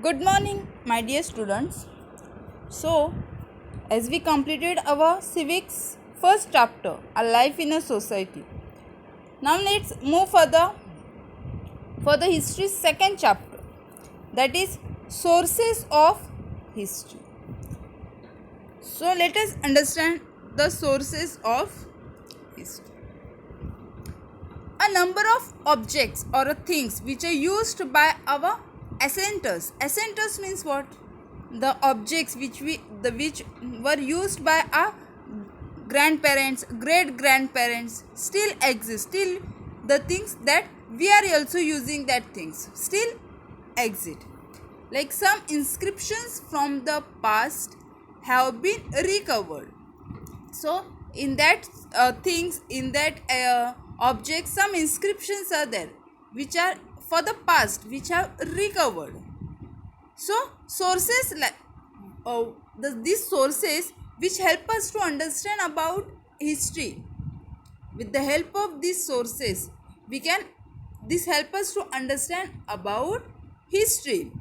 Good morning, my dear students. So, as we completed our civics first chapter, a life in a society. Now let's move further for the history second chapter, that is sources of history. So let us understand the sources of history. A number of objects or things which are used by our ancestors. Ancestors means what? The objects which were used by our grandparents, great grandparents still exist. Still the things that we are also using, that things still exist. Like some inscriptions from the past have been recovered. So in that things, in that objects, some inscriptions are there which are for the past, which have recovered. So sources like these sources which help us to understand about history. With the help of these sources we can this help us to understand about history.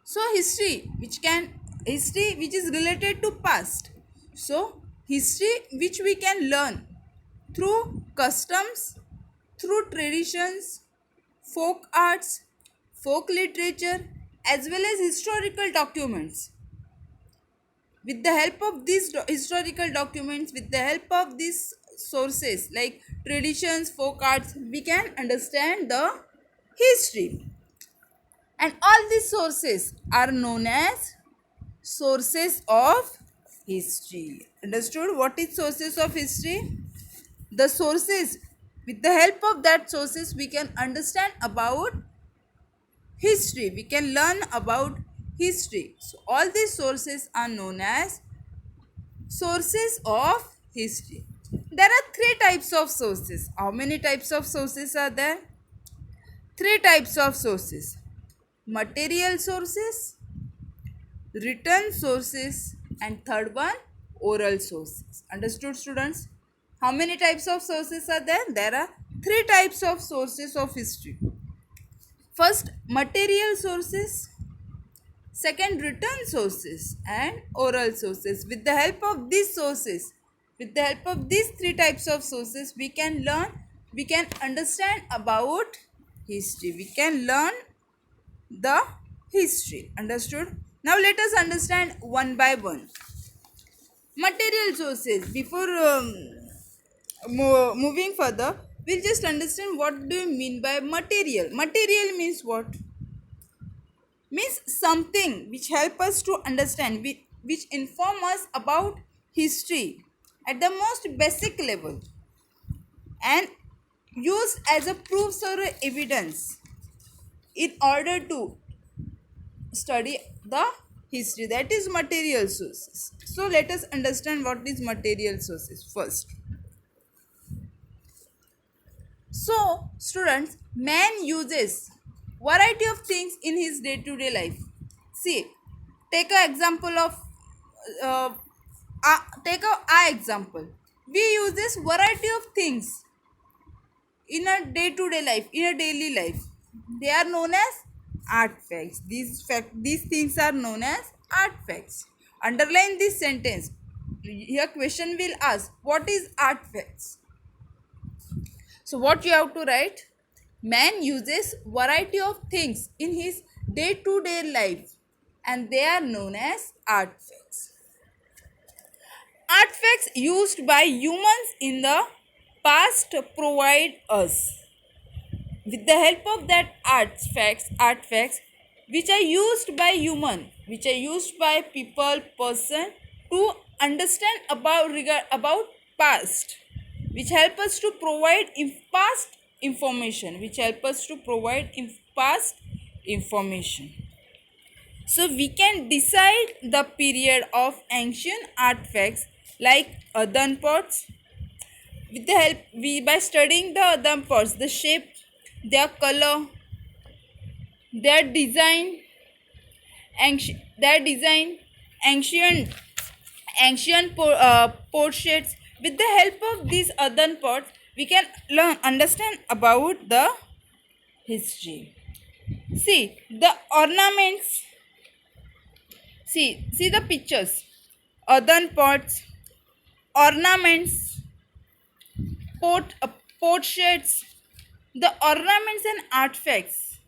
So history which is related to past. So history which we can learn through customs, through traditions, folk arts, folk literature, as well as historical documents. With the help of these historical documents, with the help of these sources like traditions, folk arts, we can understand the history. And all these sources are known as sources of history. Understood? What is sources of history? The sources, with the help of that sources we can understand about history, we can learn about history. So all these sources are known as sources of history. There are three types of sources. How many types of sources are there? Three types of sources: material sources, written sources, and third one, oral sources. Understood, students? How many types of sources are there? There are three types of sources of history. First, material sources, second, written sources, and oral sources. With the help of these sources, with the help of these three types of sources, we can understand about history. We can learn the history. Understood? Now let us understand one by one. Material sources. Before moving further, we'll just understand what do you mean by material. Material means what? Means something which help us to understand, which inform us about history at the most basic level and used as a proofs or a evidence in order to study the history. That is material sources. So let us understand what is material sources first. So students, man uses variety of things in his day-to-day life. See, take a example of uh, take a eye example. We use this variety of things in a day-to-day life, in a daily life. They are known as artifacts. These things are known as artifacts. Underline this sentence. Here question will ask, what is artifacts? So what you have to write? Man uses variety of things in his day-to-day life and they are known as artifacts. Artifacts used by humans in the past provide us with the help of that artifacts which are used by which are used by people, person to understand about past, which help us to provide past information, So we can decide the period of ancient artifacts like earthen pots. With the help by studying the earthen pots, the shape, their color, their design, ancient portraits. With the help of these earthen pots, we can understand about the history. See the ornaments. See the pictures. Earthen pots, ornaments, port, portraits, the ornaments and artifacts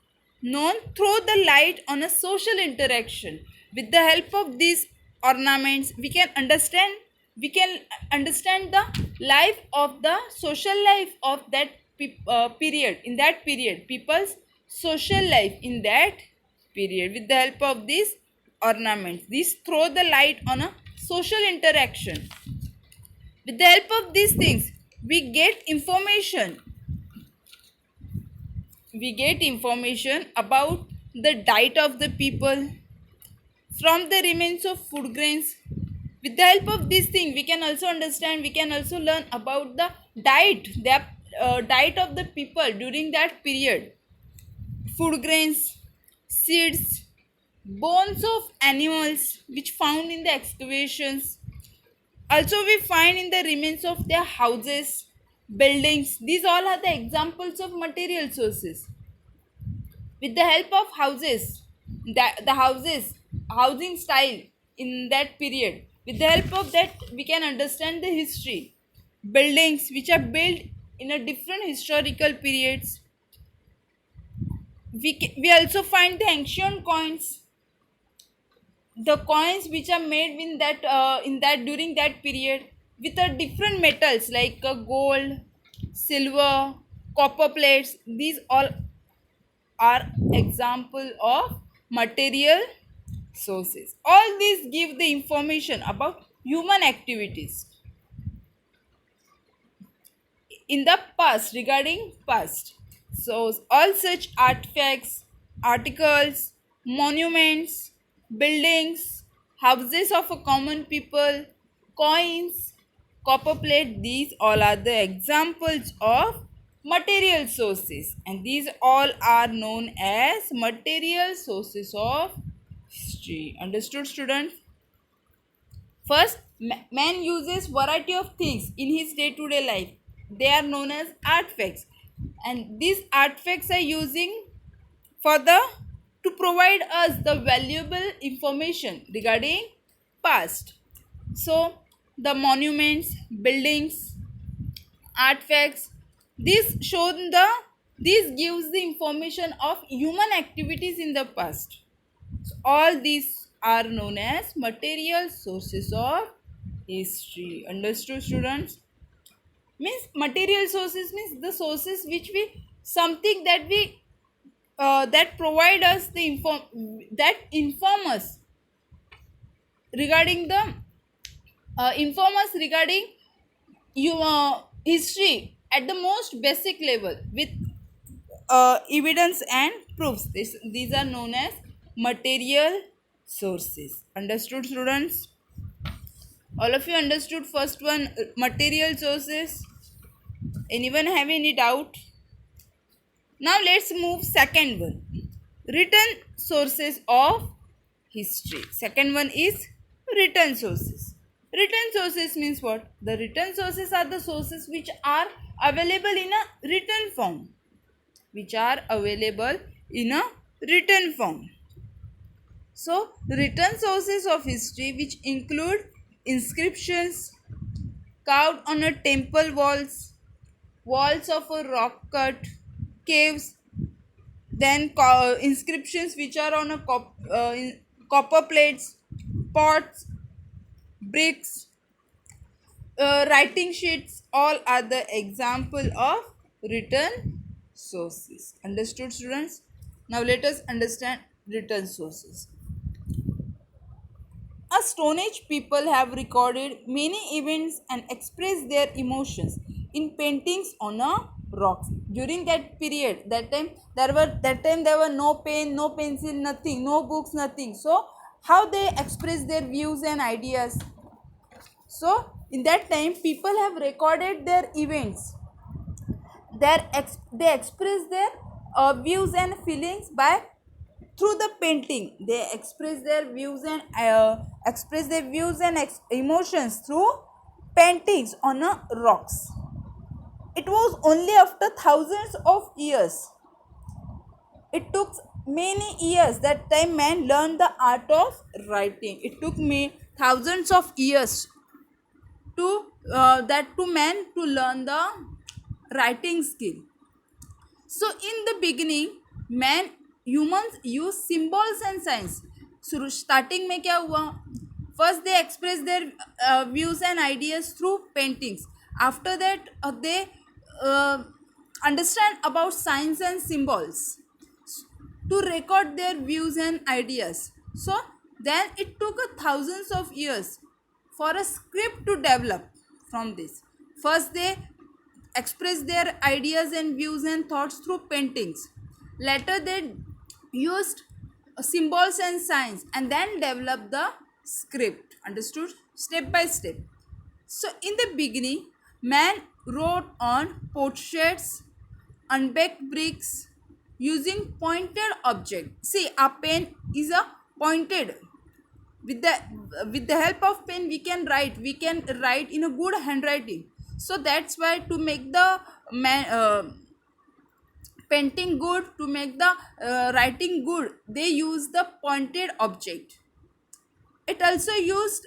known throw the light on a social interaction. With the help of these ornaments, we can understand the life of the social life of that period. In that period, people's social life in that period. With the help of these ornaments, these throw the light on a social interaction. With the help of these things, we get information about the diet of the people from the remains of food grains. With the help of this thing, we can also learn about the diet of the people during that period. Food grains, seeds, bones of animals which found in the excavations. Also, we find in the remains of their houses, buildings. These all are the examples of material sources. With the help of houses, the houses, housing style in that period. With the help of that, we can understand the history. Buildings which are built in a different historical periods. We also find the ancient coins, the coins which are made in that during that period with a different metals like gold, silver, copper plates. These all are example of material sources. All these give the information about human activities in the past, regarding past. So all such artifacts, articles, monuments, buildings, houses of a common people, coins, copper plate, these all are the examples of material sources, and these all are known as material sources of history. Understood, students? First, man uses variety of things in his day-to-day life. They are known as artifacts, and these artifacts are using for the to provide us the valuable information regarding past. So, the monuments, buildings, artifacts, this gives the information of human activities in the past. So all these are known as material sources of history. Understood, students? Means material sources means the sources which we something that we that provide us the inform us regarding the inform us regarding your history at the most basic level with evidence and proofs. These are known as material sources. Understood, students? All of you understood first one, material sources? Anyone have any doubt? Now let's move second one, written sources of history. Second one is written sources. Written sources means what? The written sources are the sources which are available in a written form. Which are available in a written form. So, written sources of history which include inscriptions carved on a temple walls, walls of a rock cut, caves, then inscriptions which are on a copper plates, pots, bricks, writing sheets, all are the example of written sources. Understood, students? Now let us understand written sources. A Stone Age people have recorded many events and expressed their emotions in paintings on a rocks. During that period, there were no pen, no pencil, nothing, no books, nothing. So how they express their views and ideas? So in that time, people have recorded their events. They express their views and feelings by through the painting. They express their views and emotions through paintings on rocks. It was only after thousands of years. It took many years that time man learned the art of writing. It took me thousands of years to that to man to learn the writing skill. So in the beginning man humans use symbols and signs. शुरू starting में क्या हुआ? First they express their views and ideas through paintings. After that they understand about signs and symbols to record their views and ideas. So then it took thousands of years for a script to develop from this. First they express their ideas and views and thoughts through paintings. Later they used symbols and signs and then developed the script. Understood? Step by step. So in the beginning, man wrote on portraits, unbaked bricks, using pointed object. See, a pen is a pointed. With the help of pen, we can write in a good handwriting. So that's why to make the painting good, to make the writing good, they use the pointed object. It also used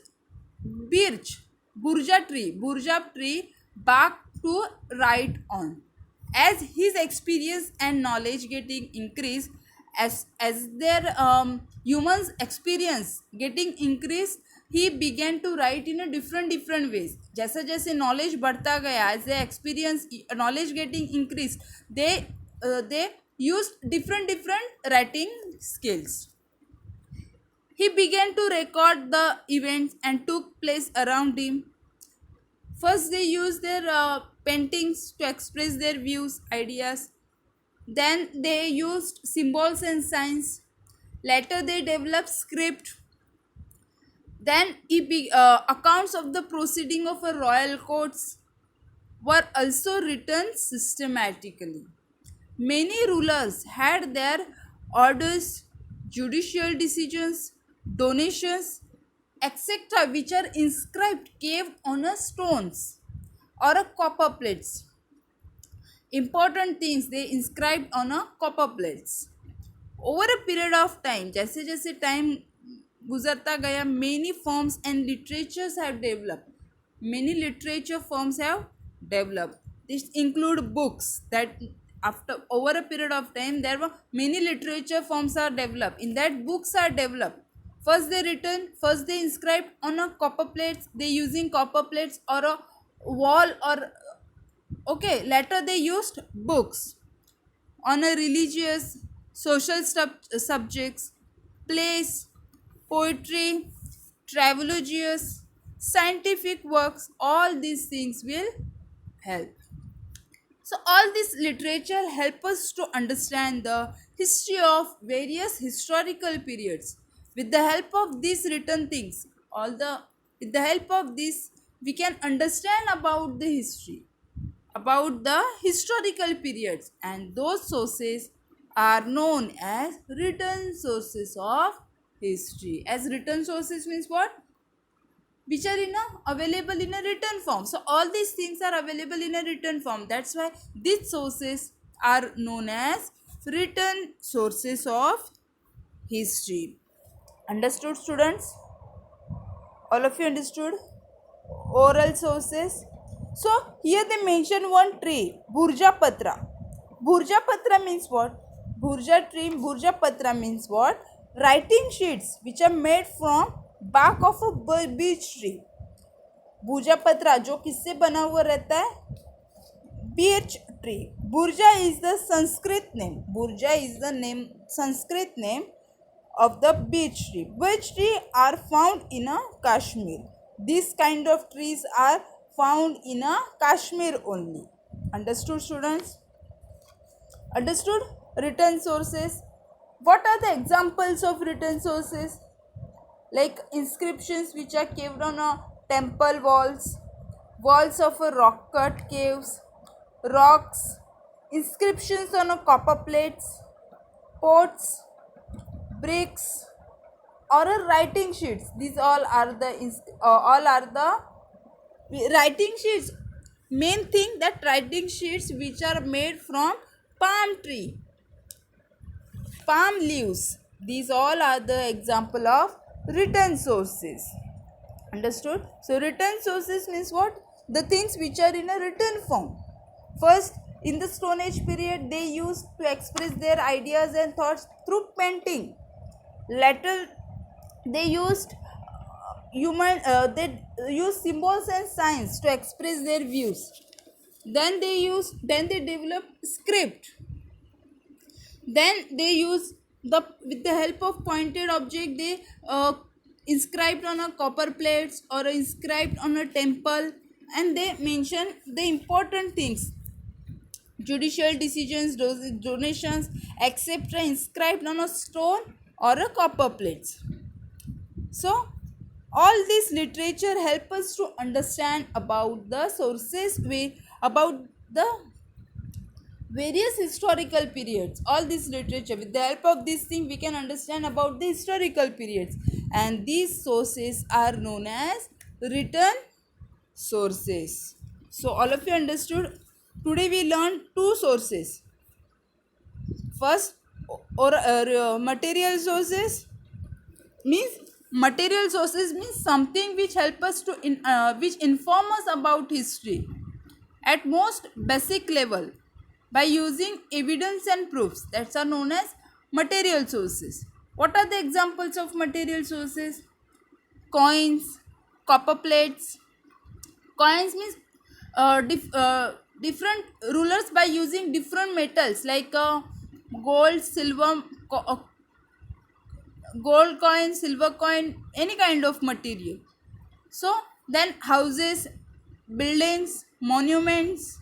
birch, burja tree bark to write on. As his experience and knowledge getting increased, as their humans experience getting increased, he began to write in a different ways. जैसे जैसे knowledge बढ़ता गया, as the experience knowledge getting increased, they used different writing skills. He began to record the events and took place around him. First, they used their paintings to express their views, ideas. Then, they used symbols and signs. Later, they developed script. Then, accounts of the proceeding of a royal courts were also written systematically. Many rulers had their orders, judicial decisions, donations, etc., which are inscribed carved on a stones or a copper plates. Important things they inscribed on a copper plates. Over a period of time, जैसे जैसे time गुजरता गया, many forms and literatures have developed. Many literature forms have developed. This include books that after over a period of time there were many literature forms are developed. In that books are developed. First they inscribed on a copper plates. They using copper plates or a wall or okay. Later they used books on a religious, social subjects, plays, poetry, travelogius, scientific works. All these things will help. So all this literature help us to understand the history of various historical periods. With the help of these written things, with the help of this, we can understand about the historical periods, and those sources are known as written sources of history. As written sources means what? Which are available in a written form. So all these things are available in a written form. That's why these sources are known as written sources of history. Understood, students? All of you understood? Oral sources. So here they mention one tree, Burja Patra. Burja Patra means what? Burja tree, Burja Patra means what? Writing sheets which are made from bark of a beech tree. भूजा पत्रा जो किससे बना हुआ रहता है? Birch tree. Burja is the Sanskrit name. Burja is the name Sanskrit name of the beech tree. Beech tree are found in a Kashmir. These kind of trees are found in a Kashmir only. Understood, students? Understood? Written sources. What are the examples of written sources? Like inscriptions which are carved on a temple walls, walls of a rock cut caves, rocks, inscriptions on a copper plates, pots, bricks, or a writing sheets. These all are the writing sheets. Main thing that writing sheets which are made from palm tree. palm leaves. These all are the example of written sources. Understood? So written sources means what? The things which are in a written form. First, in the Stone Age period, they used to express their ideas and thoughts through painting. Later, they used they use symbols and signs to express their views. Then they developed script. Then they use with the help of pointed object, they inscribed on a copper plates or inscribed on a temple, and they mention the important things, judicial decisions, donations, etc., inscribed on a stone or a copper plates. So all this literature help us to understand about the sources, about the various historical periods. All this literature, with the help of this thing, we can understand about the historical periods, and these sources are known as written sources. So all of you understood. Today we learned two sources. First, material sources means, material sources means something which help us to which inform us about history at most basic level by using evidence and proofs, that are known as material sources. What are the examples of material sources? Coins, copper plates. Coins means different rulers by using different metals like gold, silver, gold coin, silver coin, any kind of material. So then houses, buildings, monuments,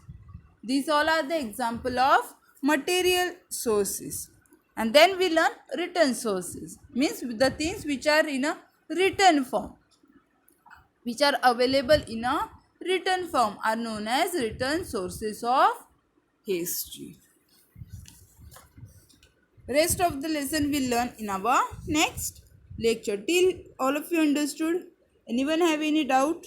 these all are the example of material sources. And then we learn written sources, means the things which are in a written form, which are available in a written form, are known as written sources of history. Rest of the lesson we'll learn in our next lecture. Till all of you understood? Anyone have any doubt?